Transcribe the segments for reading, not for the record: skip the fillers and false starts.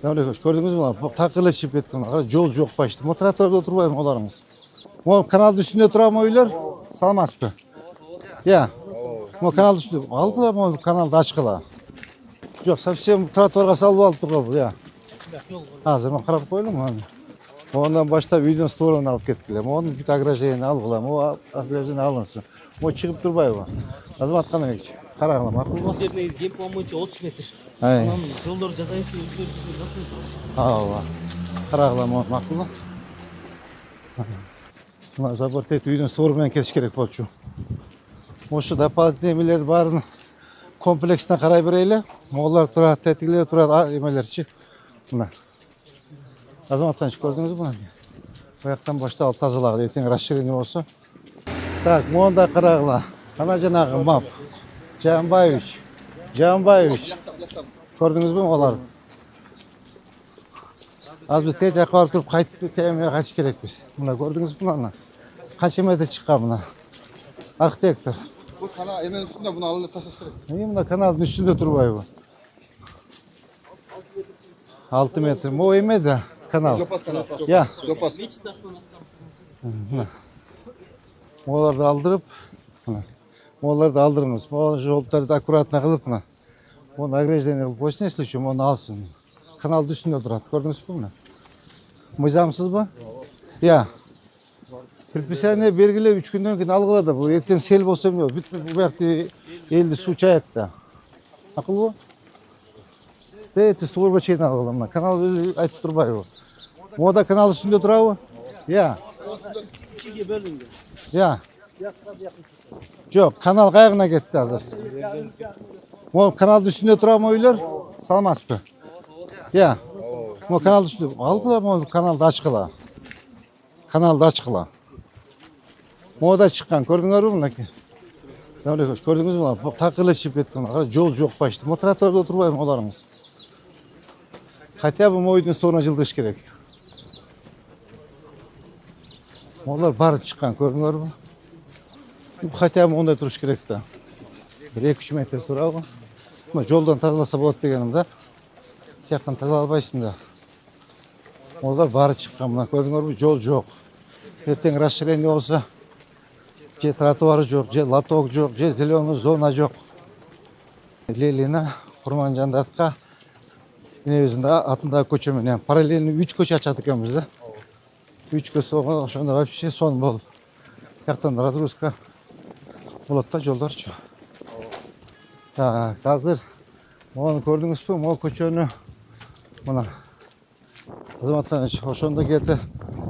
Gördünüz mü? Takırla çıkıp ketken. Yol yok başta. Mo traktörde oturmayın olarınız. Mo kanalın üstünde oturan oylar salmaz mı? Ya. Mo kanalın üstünde. Aldılar mı kanalda açıkla. Yok совсем traktörge salып alıp durur bu ya. Hazır mı karab koydum mu? Ondan başta videonun story'unu alıp ketkiler. Onun bir agrajeni algılam. O agrajeni alınsın. O çıkıp durbay bu. Azmat kana geç. Karagılam akıl bu. Бұл жеріне ем план бойынша 30 метр. Ay. Анан жолдор жасайық деп өзгөрүшүп жатырбыз. Allah. Karagılam o makul bu. Buna zabır tet videonun story'men kesiş gerek bolçu. Oşu doполнительный emelerin barını kompleksine karay bireyle. Moğollar turar, tetikler turar, emelerçi. Buna. Azmatkan gördünüz mü bunu? Ayaktan başta alt tazalağı, etin расширение olsa. Так, Монда Карагла, Канаджанағы Мап, Canbayevich. Gördünüz mü olar? Az biz tet yakar turup kayıt temeye kaç gerek biz. Buna gördünüz mü lan? Kaç metre çıkar buna? Arkitektor. Bu kanal hemen üstünde bunu alıp taşıştırır. Neyim da kanalın üstünde durbayı bu. 6 metre. O eme de kanal. Jopas kanal. Ya. Jopas. Мечітті астаналықтан. Onları da aldırıp, onları da aldırınız. O jolları da akkuratına kılıp, onu agrejlerini kılıp, boş ne случаем, onu alsın. Kanal üstünde durat. Gördünüz mü bunu? Mızamsız mı? Ya. Предписание belgile 3 günden keyin algıladı. Bu erten sel bolsa mı? Bu vakti elde su çayatdı. Akıl bu? Deyeti suvarga çeyini algılama. Kanal özü aytıp durbay bu. Moda kanal üstünde durağı. Ya. İkiге bölінген. Ya. Yok, kanal kayığına gitti hazır. O kanal üstünde duran oylar salmaz mı? Ya. O kanal üstünde aldılar mı kanalda açıkla. Kanalda açıkla. O da çıkan gördünüz mü ki? Gördünüz mü? Takırla çıkıp ketken. Yol yok başta. Mo traktörde oturmayın olarınız. Хотя бы moydun sonra жылдыш gerek. Onlar barı çıkan gördünüz mü? Хотя бы onday duruş gerek de. 1-2 metre duralım. Ama yoldan tazalasa болады degenimde. Tiyaktan tazalabaysın da. Onlar barı çıkan bundan gördünüz mü? Yol yok. Erten расширение olsa je trotuarı yok, je лоток yok, je зеленый зона yok. Lelina Kurmanjandatқа негізінде атындағы көшеменен параллельно 3 көше açadık elimizde. 3 көше ошондо вообще сон болуп. Тияктан разгрузка болот да жолдор чо. Так, азыр onu gördünüz mü? Mo көчөнү мына Азаматханович ошондо кетти.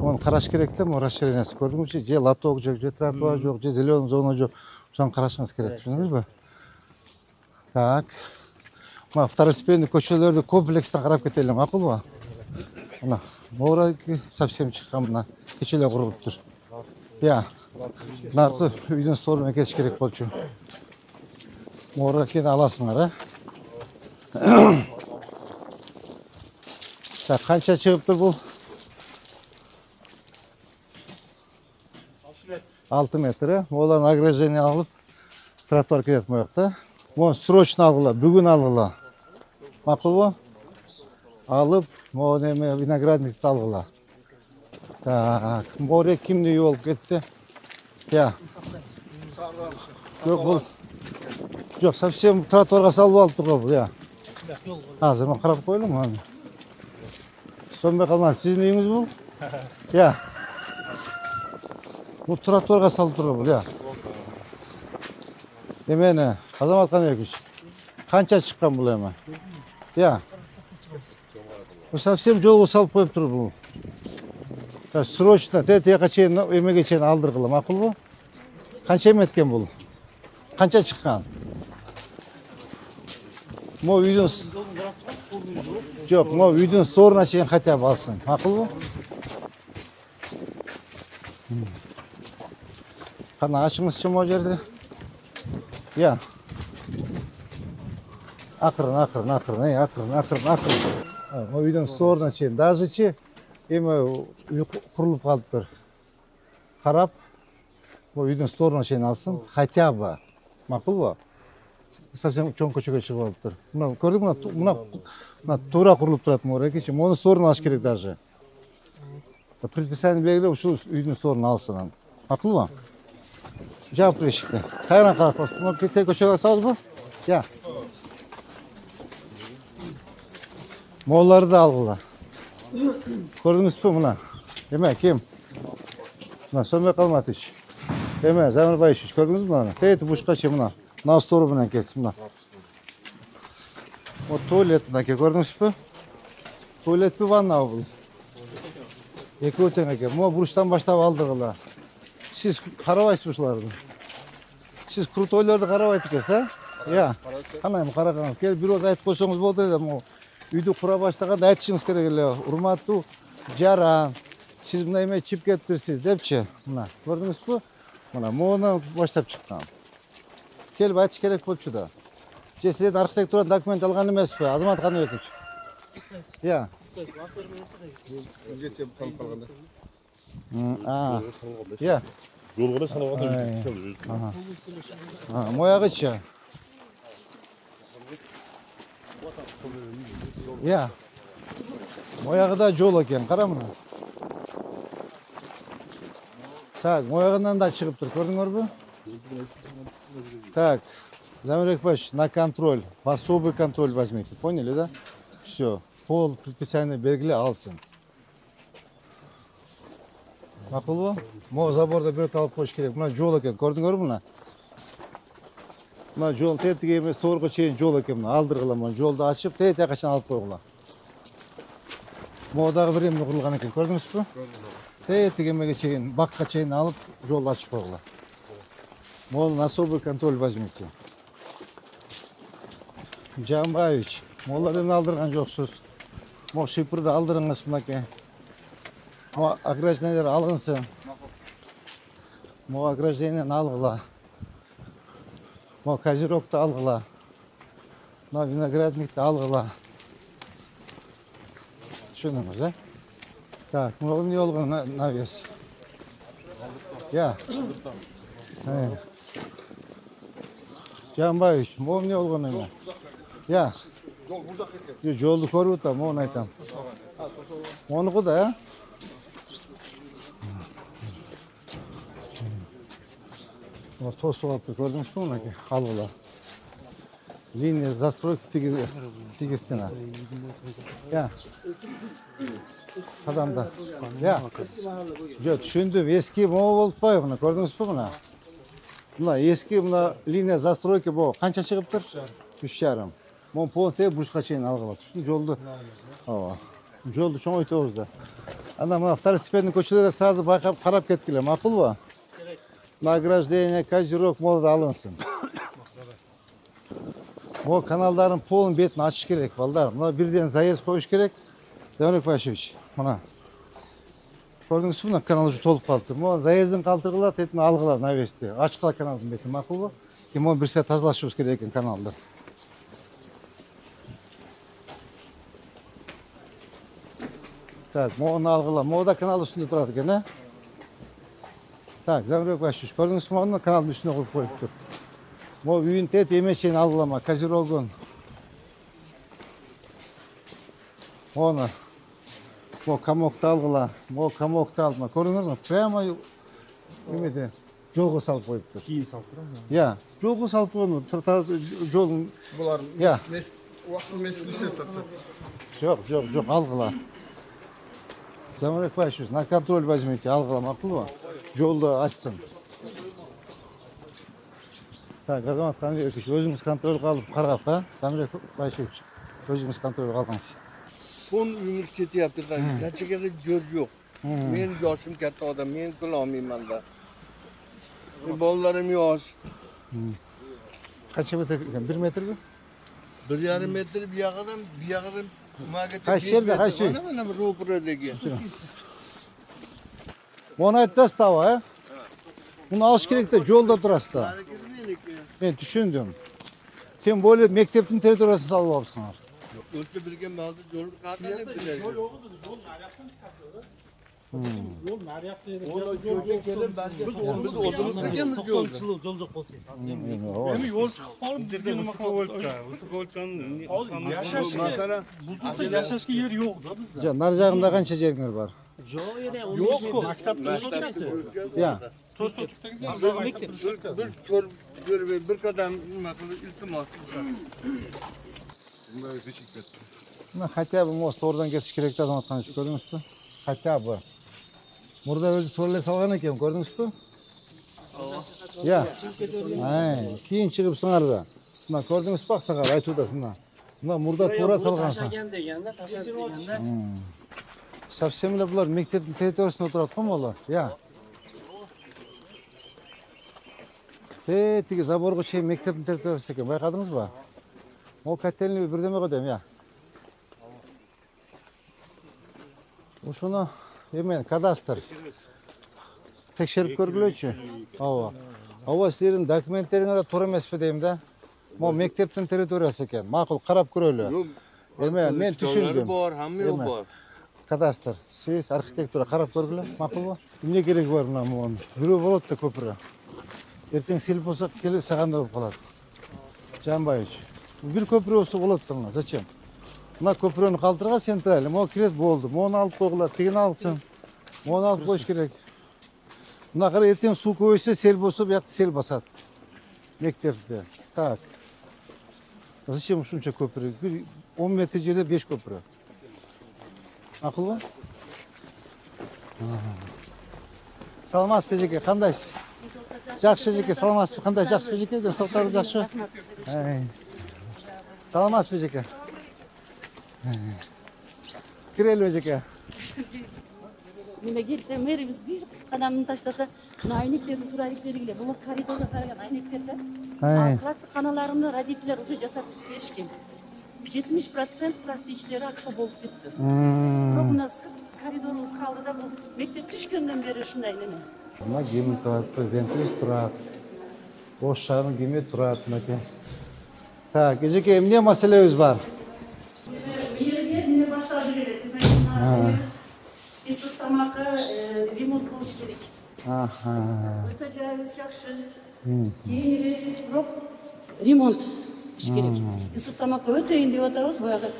Onu караш керек да, mo расширениясы көрдүңүзчү? Же лоток жок, же тротуар жок, же зеленый зона жок. Ошону карашыңыз керек, түшүндүңүзбү? Так. Мына второстепенный көчөлөрдү комплекстен карап кетели, макул ба? Мына моорайки совсем чыккан мына кече эле курулуптур. Я. Наркы үйдөн сторуна кетиш керек болчу. Моорайки аласыңар, Так, канча чыгыптыр бул? 6 метр. Олан ограждение алып, тротуар кетет моякта. Мону срочно алгыла, бүгүн алгыла. Макул бу? Алып, мону эме виноградникти алгыла. Так, море кимдин үй болуп кетти? Я. Жок, бул. Жок, совсем тротуарга салып алып турган бул, я. Азыр мен карап коелум аны. Сонбай калман, сиздин үйүңүз бул? Я. Бул тротуарга салып турган бул, я. Эмени, Азаматханович, канча чыккан бул эме? Я. Бул совсем жолго салып коюп тур бул. Срочно, тияка чейин, эмеге чейин алдыргыла, макулбу? Канча эме эткен бул? Канча чыккан? Мо үйдөн Жок, мо үйдөн сторуна чейин хотя бы алсын. Макулбу? Кана ачыңызчы могу жерде? Я. Акырын. Мо үйдөн сторуна чейин дажычы эме үй курулуп калыптыр. Карап, мо үйдөн сторуна чейин алсын, хотя бы. Макулбу? Совсем чоң көчөгө чыгып алыптыр. Мына көрдүңбү? Мына туура курулуп турат морекичи. Монун сторун алыш керек даже. Предписание белгилеп ушул үйдүн сторун алсын. Макулбу? Жаап эшикти. Кайрадан карап басып. Мына тек көчөгө салбы? Я. Молларды да алгыла. Көрдүңүзбү мына? Эме ким? Мына Сомбек Алматович. Эме Замирбаевич, көрдүңүзбү мына? Тейти бушка чейин мына. Мына стору менен келсин мына. Вот туалет мынакей, көрдүңүзбү? Туалетпи, ванна бул? Экөө тең экен. Могу буруштан баштап алдыргыла. Сиз карабайсызбы ушуларды? Сиз крутойлорду карабайт экенсиз, а? Я. Канайм карагаңыз. Кел бир оз айтып койсоңуз болду эле. Могу үйдү кура баштаганда айтышыңыз керек эле. Урматтуу жаран, сиз мына эме чип кетиптирсиз депчи. Мына, көрдүңүзбү? Мына могунан баштап чыккан. Келип айтыш керек болчу да. Же сизден архитектура документ алган эмеспи, Азамат Каныбекович? Я. Бізге сеп салып қалғанда. Я. Жолға да санап Моягычы. Я. Моягыда жол экен, кара мына. Так, моягынан да чыгып тур, көрдүңөрбү? Так, Замир Экбаевич, на контроль, в особый контроль возьмите, поняли, да? Все, пол предписание белгиле алсын. Макулбу? Могу заборда бирок алып коюш керек. Мына жол экен, көрдүңөрбү мына? Мына жол тетиги эмес, тоорго чейин жол экен мына. Алдыргыла мына жолду ачып, тете качан алып койгула. Могу дагы бир эмне курулган экен, көрдүңүзбү? Тетиги эмеге чейин, бакка чейин алып, жолду ачып койгула. Могу на особый контроль возьмите. Жамбаевич, могулар эмне алдырган жоксуз. Могу шипырды алдырыңыз мынакей. Могу ограждениялер алынсын. Могу ограждениени алгыла. Могу козерогду алгыла. Могу виноградникти алгыла. Түшүндүңүз, э? Так, могу эмне болгон навес? Я. Жамбаевич, могу эмне болгон эме? Я. Жол бұл жақ кеткен. Жолду көрүп атам, могуну айтам. Монуку да, э? Вот тосуп алыптыр, көрдүңүзбү мынакей? Алгыла. Линия застройки тигистина. Я. Адамда. Я. Жок, түшүндүм. Эски могу болуп атпайбы мына, көрдүңүзбү мына? Мына эски мына линия застройки бу канча чыгыптыр? 3,5. Могу полный теп бушка чейин алгыла. Түшүндүм, жолду. Ооба. Жолду чоңойтобуз да. Ана мына второстепенный көчөлөрдө сразу байкап карап кеткиле, макулбу? Награждение, козерог могу да алынсын. Могу каналдардын полун бетин ачыш керек, балдар. Мына бирден заезд коюш керек. Замир Экбаевич, мына. Көрдүңүзбү, мына канал уже толуп калды. Могу заездин калтыргыла, тетин алгыла навести. Ачкыла каналдын бетин, макулбу? И могу бир саат тазалашыбыз керек экен каналды. Так, могуну алгыла. Могу да канал үстүндө турат экен, э? Так, Замир Экбаевич, көрдүңүзбү, могуну каналдын үстүнө коюп коюптур. Могу үйүн тет эме чейин алгылама, козерогун. Могуну комокту алгыла, могу комокту алма. Көрдүңүзбү? Прямо эмеде жолго салып коюптур. Кийин салып турам. Я, жолго салып койгон, жолдун. Бұлар Я. уақытын месін істеп татса. Жок, алгыла. Замир Экбаевич, на контроль возьмите, алгыла, макулбу? Жолду ачсын. Так, Азамат Каныбекович, өзүңүз контролго алып карап, а? Замир Экбаевич, өзүңүз контролго алгыңыз. Son ümür ketyapti da, gerçekten jol yok. Men yoshim katta odam, men qila olmayman da. Bolalarim yosh. Kaç metre ekan? 1 metrmi? 1,5 metr bu yoqdan, Qaysi yerda, qaysi uy? Mana bu ro'piradagi. Onu ayttasız da, ha? Bunu alış gerek de yolda durasız da. Ben düşündüm. Tem böyle mekteptin teritoriyasını salып alıpsınlar. Ölçü bilgen malda yolu qanday deb biladi. Yol nariyakta edi. Onu jo'ja kelib biz o'zimiz tekemiz 90 yo'lda. yıl yol yok bo'lsa edi. Endi yo'l chiqib qolib bizga nima qilyapti? Hozir yashashga Masalan, buzilsa yashashga yer yo'q-da bizda. Ja, nar jag'ында qancha jeringiz bor? Yo'q edi. Yo'q-ku, maktabda Ya. 4 sotikdagi Maktab. bir ko'rib bir qadam nima qilib iltimos. Bunlar beşik bet. Хотя бы most oradan ketiş kerekti azam şu gördünüz mü? Хотя бы. Burada özü torle salgan ekan, gördünüz mü? Ya. Ay, keyin chiqib sınarda. Buna gördünüz bak sakar aytуда buna. Buna murda to'ra salgansan. Tashagan deganda, tashab deganda. Совсем эле булар мектептин территориясында отурат го молар. Ya. Tigi заборго чейин мектептин территориясы экен, байкадыңыз ба? О котельный бирдеме го дейм, я. Ушуну эмен кадастр текшерип көргүлөчү. Ооба. Ооба силердин документтериңер туура эмеспи дейм да. Могу мектептин территориясы экен. Макул карап көрөлү. Эме мен түшүндүм. Bor, hamma yo'q bor. Кадастр, сиз архитектура карап көргүлө, макулбу? Эмне кереги бар мына муну? Бирөө болот да көпүрө. Эртең сел болсо келип саганда болуп калат. Жанбайыч. Бир көпүрө болсо болот да мына. Зачем? Мына көпүрөнү калтырга централь, могу кирет болду. Мону алып койгула, тигини алсын. Мону алып коюш керек. Мына кара эртең суу көбөйсө, сел болсо буякты сел басат. Мектепте. Так. Зачем ушунча көпүрө? Бир 10 метр жерде 5 көпүрө. Акылбы? Саламатсызбы жеке, кандайсыз? Жакшы жеке, саламатсызбы? Кандай жакшысызбы жеке? Денсаулыктарыңыз жакшыбы? Саламатсызбы жеке? Кирелби жеке? Мына келсе мэрибиз бир кадамын таштаса, мына айнектерди сурайлык бергиле. Бул коридордо караган айнектер да. Пластик каналарымды родителер уже жасап беришкен. 70% пластичтери акша болуп кетти. Бирок мына коридорубуз калды да, бул мектеп түшкөндөн бери ушундай неме. Мына ким турат, президентибиз турат. Ош шаарынын кими турат мынакей. Так, эжеке эмне маселебиз бар? Міне баштады керек. Биз айтабыз. Исык тамакы ремонт болуш керек. Өтө жайыбыз жакшы. Кийинирээк бирок ремонт болуш керек. Исык тамакка өтөйүн деп атабыз. Баягы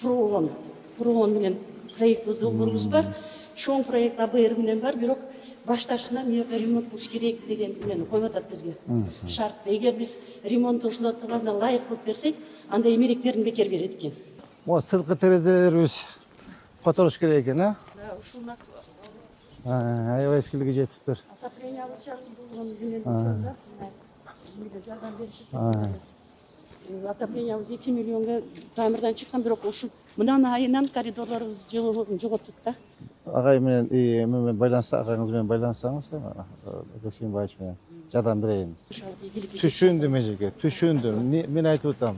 Пруон менен проектибизди долбоорубуз бар. Чоң проект АБР менен бар, бирок башташынан мына ремонт болуш керек деген мени коюп атат бизге. Шарт. Эгер биз ремонт ушуларга ылайык кылып берсек, анда эмеректерин бекер берет экен. О, сырткы терезелерибиз которуш керек экен, а? Да, ушуна Аябай эскилиги жетиптир. отоплениябыз жакын болгон менен да, жардам беришет. Отоплениябыз 2 миллионга таймырдан чыккан, бирок ушу мындан айынан коридорлорубуз жылуулугун жоготтук да. Агай менен мен байланса, агайыңыз менен байлансаңыз, Алексей менен жардам берейин. Түшүндүм эжеке, түшүндүм. Мен айтып атам.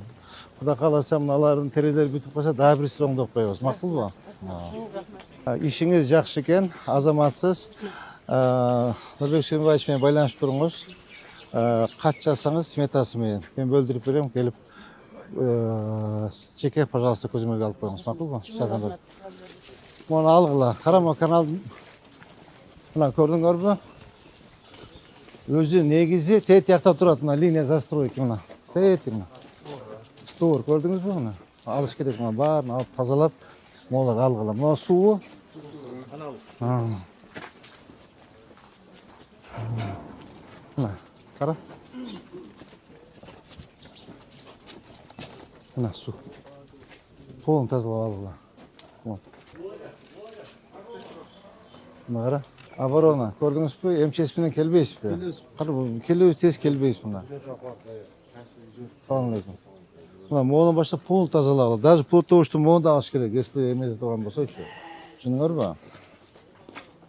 Кудай кааласа мыналардын терезелери бүтүп калса, дагы бир оңдоп коебуз. Макулбу? Ишиңиз жакшы экен, азаматсыз. Алексей менен байланышып туруңуз. Кат жазсаңыз сметасы менен мен бөлдүрүп берем, келип чеке, пожалуйста, көзөмөлгө алып коюңуз. Макулбу? Жардам берип. Муну алгыла. Карама каналдын мына көрдүңөрбү? Өзү негизи тет жакта турат, мына линия застройки мына. Тет мына. Стор көрдүңүзбү мына? Алыш керек мына баарын алып тазалап, молар алгыла. Мына суу. Мына, кара. Мына суу. Полун тазалап алгыла. Вот. Мына кара. Оборона, көрдүңүзбү? МЧС менен келбейсизби? Келебиз, тез келбейбиз мына. Салам алейкум. Мына мону баштап пол тазалагыла. Даже плоттогучтун мону да алыш керек, если эмеде турган болсочу. Түшүнүңөрбү?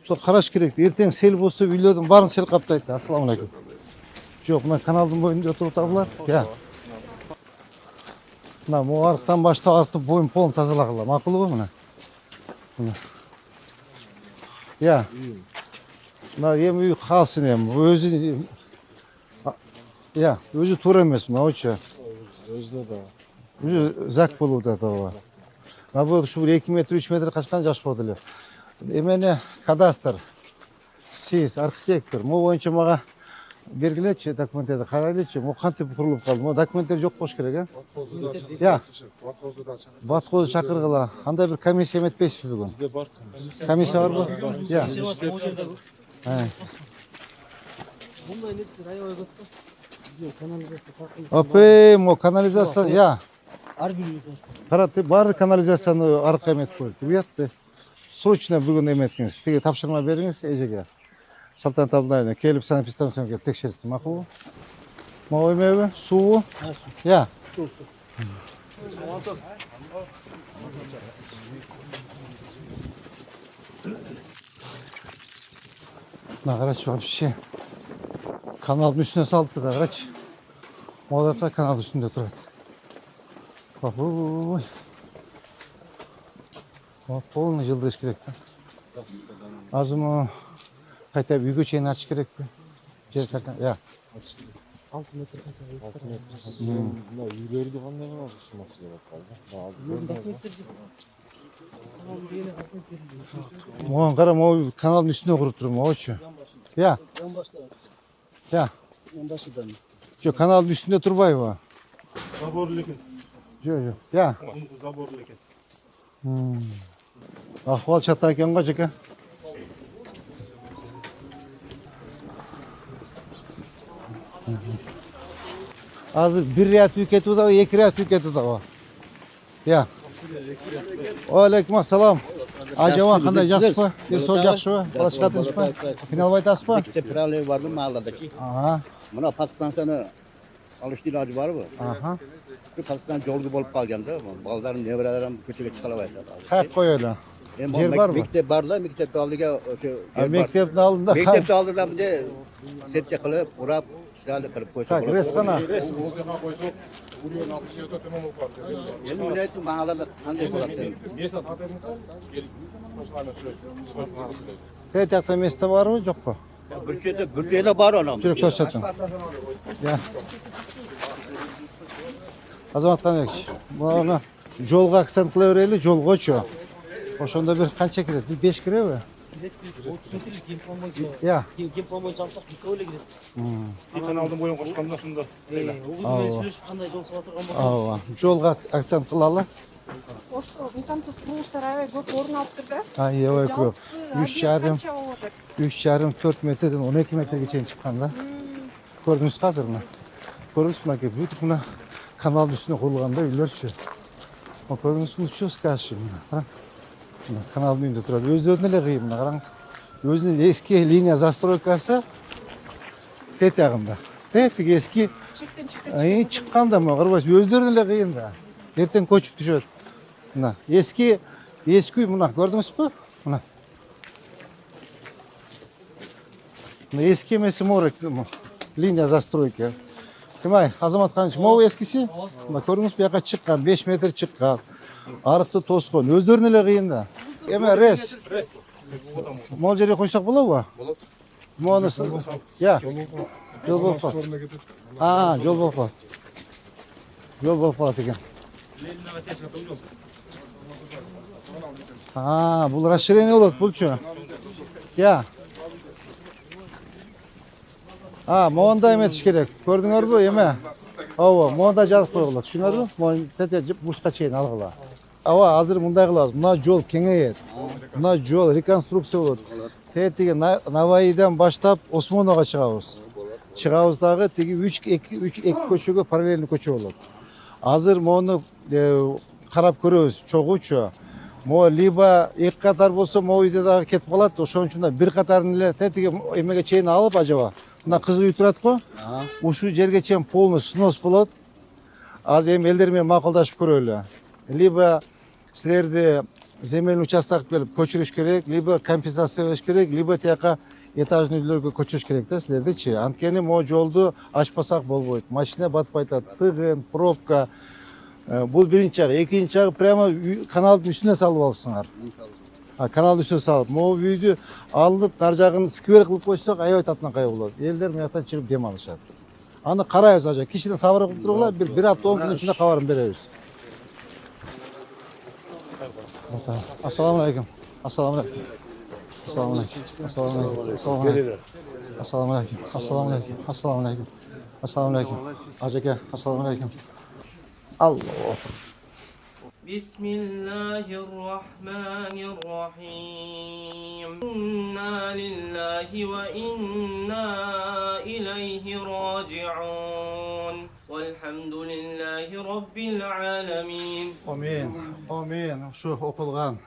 Ошо караш керек. Эртең сел болсо үйлөрдүн баарын сел каптайт. Ассаламу алейкум. Жок, мына каналдын боюнда отуруп атабылар. Я. Мына могу арыктан баштап арыктын боюн полун тазалагыла. Макулбу мына? Мына. Я. Мына эми үй калсын эми. Өзү я, өзү туура эмес мына очу. Өзү зак болуп атат ооба. bu şu 2 metre 3 metre kaçkan жаш болду эле. Эмени кадастр, siz arxitektor, mo боюнча мага бергилечи документтерди карайлычы. Мо кантип курулуп калды? Мо документтер жок болуш керек, а? Я. Баткозду чакыргыла. Андай бир комиссия эметпейсизби бүгүн? Бизде бар комиссия. Комиссия барбы? Я. Bunday nesi rayona götür. Kanalizasyon sakın. Опе, мо канализация, я. Har bir Караты баарды канализацияны аркы эметип койду. Уятты. Срочно бүгүн эметиңиз. Тиги тапшырма бериңиз эжеге. Салтанат Абдулаевна келип санэпидстанцияга келип текшерсин, макулбу? Могу эмеби? Суубу? Я. Мына карачы вообще каналдын үстүнө салыпты да, карачы. Могулар каналдын үстүндө турат. Ой. Полный жылдыш керек да. Азыр кайта үйгө чейин ачыш керекпи? Жер карта, я. 6 metre kaça. Мына үйлөрдү кандай кылабыз ушул маселе болуп калды. Могун кара, могу каналдын үстүнө куруп турмун, могучу. Я. Я. Ondaşıdan. Жок, каналдын үстүндө турбайбы? Забор экен. Жок. Я. Забор экен. Ахвал чата экен го, жеке. Азыр бир ряд үй кетип атабы, 2 ряд үй кетип атабы? Я. Алейкум ассалам. Ажабан кандай, жакшысызбы? Сол жакшыбы? Балачка тынчпы? Кыйналып айтасызбы? İşte pirali vardı mahalledeki. Ага. Buna pastansanı alıştı ilacı var mı? Аха. Şu pastan jolgu bolup kalganda baldarım nevrelerim köçüge çıkalavaydı. Кайып коелу. Жер барбы? Mektep barda mektep aldıga Мектептин алдында Mektepte aldıdan bir de sepçe kılıp, urap, şirali kılıp koysa Так, рескана. Yeni müneyetin mahallede kanday bulaptı. Тетякта место барбы, жокпу? Bütçede var onun. Жүрөк көрсөтүң. Я. Азамат Канбекович, муну жолго акцент кыла берели, жолгочу. Ошондо бир канча кирет? 5 киреби? 30 metrelik gem boyunca. Я. Gem boyunca alsak 2 öyle girer. Bir kanalдын boyun koşkanda şunda. O gün sürüş kanday yol sağa turgan bolsa. Ооба. Жолго акцент кылалы. Ошто мисамсыз курулуштар аябай көп орун алып турду. Аябай көп. 3,5 Канча болуп атат? 3,5-4 метрден 12 метрге чейин чыккан да. Көрдүңүзбү азыр мына? Көрдүңүзбү мынакей бүтүп мына каналдын үстүнө курулганда үйлөрчү. Көрдүңүзбү участкасы мына. Мына каналдын үйүндө турат. Өздөрүнө эле кыйын мына караңыз. Өзүнүн эски линия застройкасы тетягында. Тетиги эски Чектен чыкты. чыкканда мына кырбайсыз, өздөрүнө эле кыйын да. Эртең көчүп түшөт. Мына эски үй мына көрдүңүзбү? Мына. Мына эски эмеси морек линия застройки. Кимай, Азамат Каныч, могу эскиси? Мына көрдүңүзбү, бияка чыккан, 5 метр чыккан. Арыкты тоскон, өздөрүнө эле кыйын да. Эме рес. Могул жерге койсок болобу? Болот. Монусу. Я. Жол болуп калат. Жол болуп калат. Жол болуп калат экен. Бул расширение болот, булчу. Я. Моунда эметиш керек. Көрдүңөрбү эме? Ооба, моунда жазып койгула. Түшүнөрбү? Моун тете бурчка чейин алгыла. Азыр мындай кылабыз. Мына жол кеңейет. Мына жол реконструкция болот. Тетиги Наваидан баштап Осмонова чыгабыз. Чыгабыз дагы тиги 3 көчөгө параллельный көчө болот. Азыр мону карап көрөбүз, чогуучу. Мо либо 2 катар болсо, мо үйдө дагы кетип калат. Ошон үчүн да 1 катарын эле тетиги эмеге чейин алып ажаба. Мына кызыл үй турат го. Ушул жерге чейин полный снос болот. Азыр эми элдер менен макулдашып көрөлү. Либо силерди земельный участок берип көчүрүш керек, либо компенсация бериш керек, либо тияка этажный үйлөргө көчүрүш керек да силердичи. Анткени могу жолду ачпасак болбойт. Машина батпай атат, тыгын, пробка. Бул биринчи жагы, экинчи жагы прямо каналдын үстүнө салып алыпсыңар. Каналдын үстүнө салып, могу үйдү алып, нар жагын сквер кылып койсок, аябай татынан кайы болот. Элдер мыяктан чыгып дем алышат. Аны карайбыз ажа. Кичине сабыр кылып тургула, бир апта 10 күн ичинде кабарын беребиз. Assalomualaikum. Assalomualaikum. Assalomualaikum. Assalomualaikum. Assalomualaikum. Assalomualaikum. Assalomualaikum. Assalomualaikum. Assalomualaikum. Aka, assalomualaikum. Allah. بسم الله الرحمن الرحيم إنا لله وإنا إليه راجعون والحمد لله رب العالمين Amin. Amin. Şu оқылған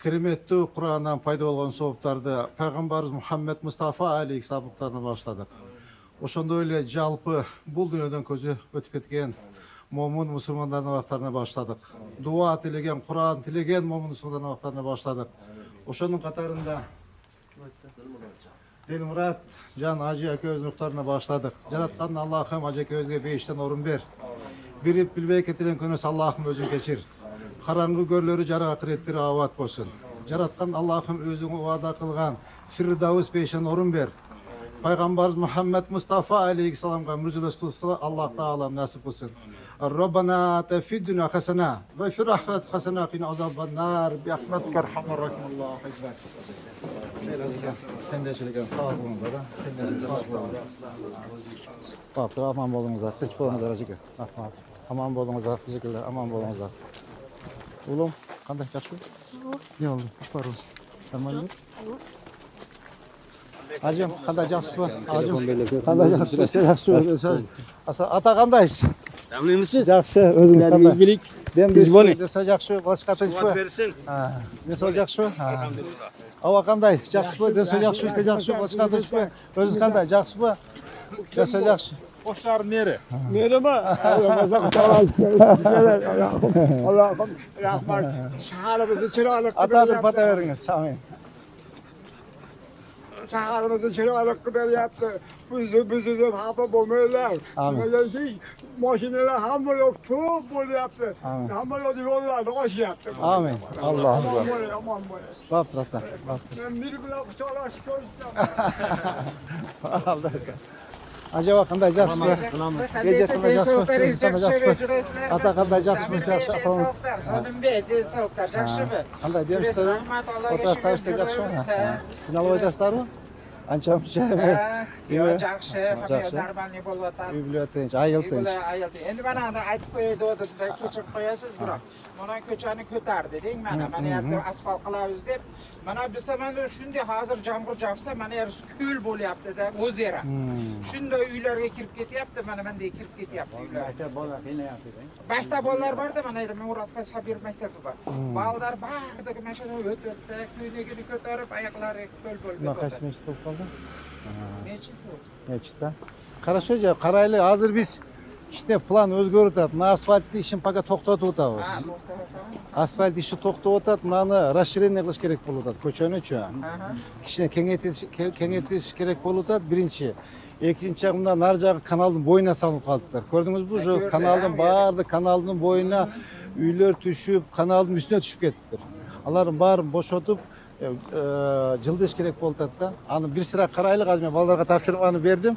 кереметті Құраннан пайда болған соғыптарды Пайғамбарымыз Мұхаммед Мұстафа алейхиссалам башладық. Ошондой эле жалпы бұл дүниеден көзі өтіп кеткен момын мұсылмандардың вақтарына башладық. Дуа тілеген, Құран тілеген момын мұсылмандардың вақтарына башладық. Ошоның қатарында Делмұрат Жан Ажы әкеміздің рухтарына башладық. Жаратқан Аллахым Ажы әкемізге бейіштен орын бер. Біріп білбей кеткен күнәс Аллахым өзің кешір. Қараңғы көрлері жарық ақыреттері ават болсын. Жаратқан Аллахым өзің уада қылған Фирдаус бейіштен орын бер. Пайғамбарымыз Мұхаммед Мұстафа алейхиссаламға мүрзелес қылысқылы Аллах Таалам нәсіп қылсын. ربنا آتنا في الدنيا حسنة وفي الآخرة حسنة وقنا عذاب النار برحمتك أرحم الراحمين الله أكبر. Kendiçilikten sağ olun da. Kendiçilikten sağ olun. Bak, aman bolunuzlar, tıç bolunuzlar acık. Aman bolunuzlar, teşekkürler. Aman bolunuzlar. Oğlum, kanday yaxşı? Ne oldu? Var olsun. Tamam mı? Hacım, kanday yaxşı mı? Hacım, kanday yaxşı. Ata kandays? Damlaymışsın? Yaxşı, özünüz kanday. İlgilik. Ben de dese yaxşı, başka tınç mı? Versin. Ne sol yaxşı? Ava kanday, yaxşı mı? Dese yaxşı, işte yaxşı, başka tınç mı? Özünüz kanday, yaxşı mı? Dese yaxşı. Boşlar nere? Nere mi? Allah'ım rahmet. Şaharımızı çıralık. Ata bir pata veriniz, amin. Şaharımızı çıralık kadar yaptı. Bizi hafı bulmuyorlar. Amin. Maşineler hamur yok, çok böyle yaptı. Amin. Hamur yok, yollar hoş yaptı. Amin. Allah'ım Aman var. böyle, aman böyle. Baktır ata, baktır. Ben bir bile çalar çıkaracağım. Allah. Acaba kanday yaxşı mı? Gece kanday yaxşı mı? Ata kanday yaxşı mı? Yaxşı, assalamu Kanday demişler? Otaslar işte yaxşı mı? Final oydaslar mı? Ança mı? Жақсы, нормальный болып жатады. Үй біліп өтейінші, айылтейінші. Енді мана айтып қойды отырды, кешіріп қоясыз бірақ. Мына көшені көтерді дейін мана жерде асфальт қыламыз деп. Мана бізде мана үшінде қазір жаңбыр жауса, мана көл bo'lyapti да, озера. Shunday үйлерге кіріп кетіпті, мана мындай кіріп кетіпті үйлер. Başta bolalar var da mana endi Muratga Sabir maktabi bor. Bolalar bardagi mashina o'tdi, kuyligini ko'tarib, oyoqlari ko'l bo'ldi. Buna qaysi mechit bo'lib qoldi? Nechta? Nechta? Хорошо, qaraylik, hozir biz işte plan o'zgarib o'tadi. Mana asfaltni ishini faqa to'xtatib o'tamiz. Asfalt ishi to'xtab o'tadi, mana расширение qilish kerak bo'lib o'tadi ko'chani uchun. Kishini kengaytirish kerak bo'lib o'tadi birinchi. Ikkinchi mına nar jag'i kanalning bo'yina salınıp qolibdilar. Ko'rdingizmi? Bu kanalning bardi kanalning bo'yina uylar tushib, kanalning üstüne tushib ketdilar. Alarni barini bo'shatib, jildish kerak bo'ldi-da. Ani bir sira qaraylik, hozir men bolalarga topshirib berdim.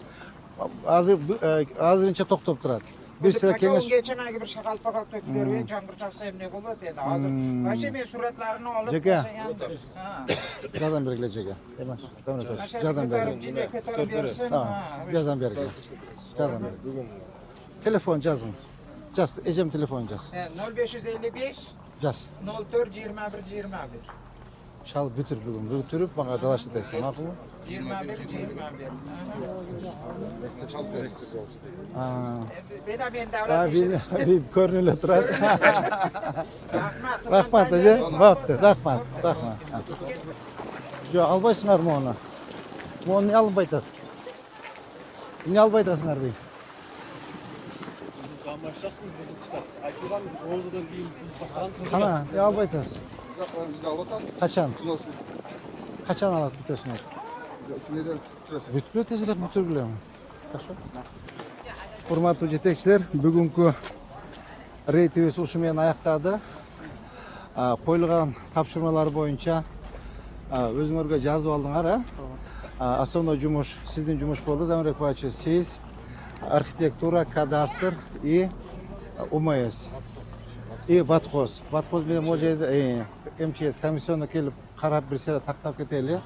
Hozircha to'xtab turadi. Bir sıra kengash. Geçenagi bir shaqal-paqal to'kib bergan, жаңбыр жaqsa ham ne bo'ladi endi hozir. Mana men suratlarini olib Jazam bergile Jega. Demak, jazam bergile. Tamam, jazam bergile. Jazam bergile. Telefon jazın. Jaz, ecem telefon jaz. 0555 Jaz. 04 21 21. Çal bütür bugün. Bütürüp bana dalaştı desin. Maqul mu? 21 21. Çal direktir işte. Ben davlat Bir körnüyle turar. Rahmat hacı. Baptı. Rahmat. Jo albaysınlar mı onu? Bu onu ne albaytat? Ne albaytasınlar deyip? Kana ne albaytasın? Biz alıtas. Kaçan? Kaçan alat bütüsünü? Neden tutuyorsun? Bütülü tezirek bütürgülüyor mu? Hurmatlı жетекçiler, bugünkü reytimiz uşumen ayaktады. Koyulgan tapşırmalar boyunca özüңөргө жазып алдыңар. Основной жумуш, сиздин жумуш болду, Замирбек Байчы. Siz arxitektura, kadastr и УМС. Батқоз менен могу жерде МЧС комиссионна келип карап бир сыйра тактап кетели.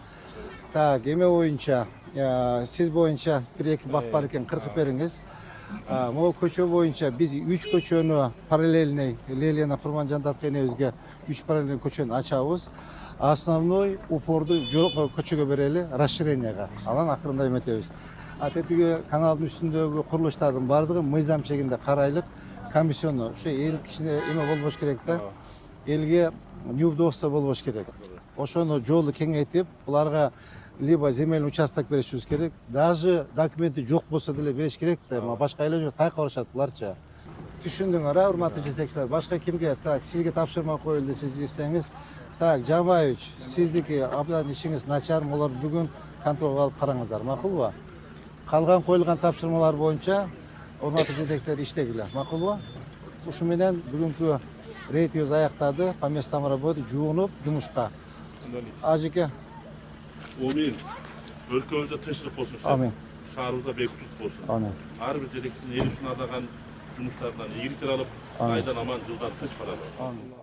Так, эме боюнча, сиз боюнча 1-2 бак бар экен, кыркып бериңиз. Могу көчө боюнча биз 3 көчөнү параллельный Лелияна Курманжандатка энебизге 3 параллельный көчөнү ачабыз. Основной упорду көчөгө берели, расширенияга. Анан акырында эметебиз. Тетиги каналдын үстүндөгү курулуштардын бардыгы мыйзам чегинде карайлык, комиссиону. Ушу эл кишине эме болбош керек да. Элге неудобство болбош керек. Ошону жолду кеңейтип, буларга либо земельный участок беришибиз керек, даже документи жок болсо деле бериш керек да, башка эле жок тайка барышат буларчы. Түшүндүңөр, урматтуу жетекчилер, башка кимге? Так, сизге тапшырма коюлду, сиз иштеңиз. Так, Жамаевич, сиздики абдан ишиңиз начар, булар бүгүн контролго алып караңыздар, макулбу? Калган коюлган тапшырмалар боюнча урматтуу жетекчилер иштегиле, макулбу? Ушу менен бүгүнкү рейдибиз аяктады, по местам работы жуунуп жумушка. Ажеке. Амин. Өлкөбүздө тынчтык болсун. Амин. Шаарыбызда бейбитlik болсун. Амин. Ар бир жетекчинин эл үчүн ардаган жумуштардан ийгиликтер алып, айдан аман жылдан тынч баралы. Амин.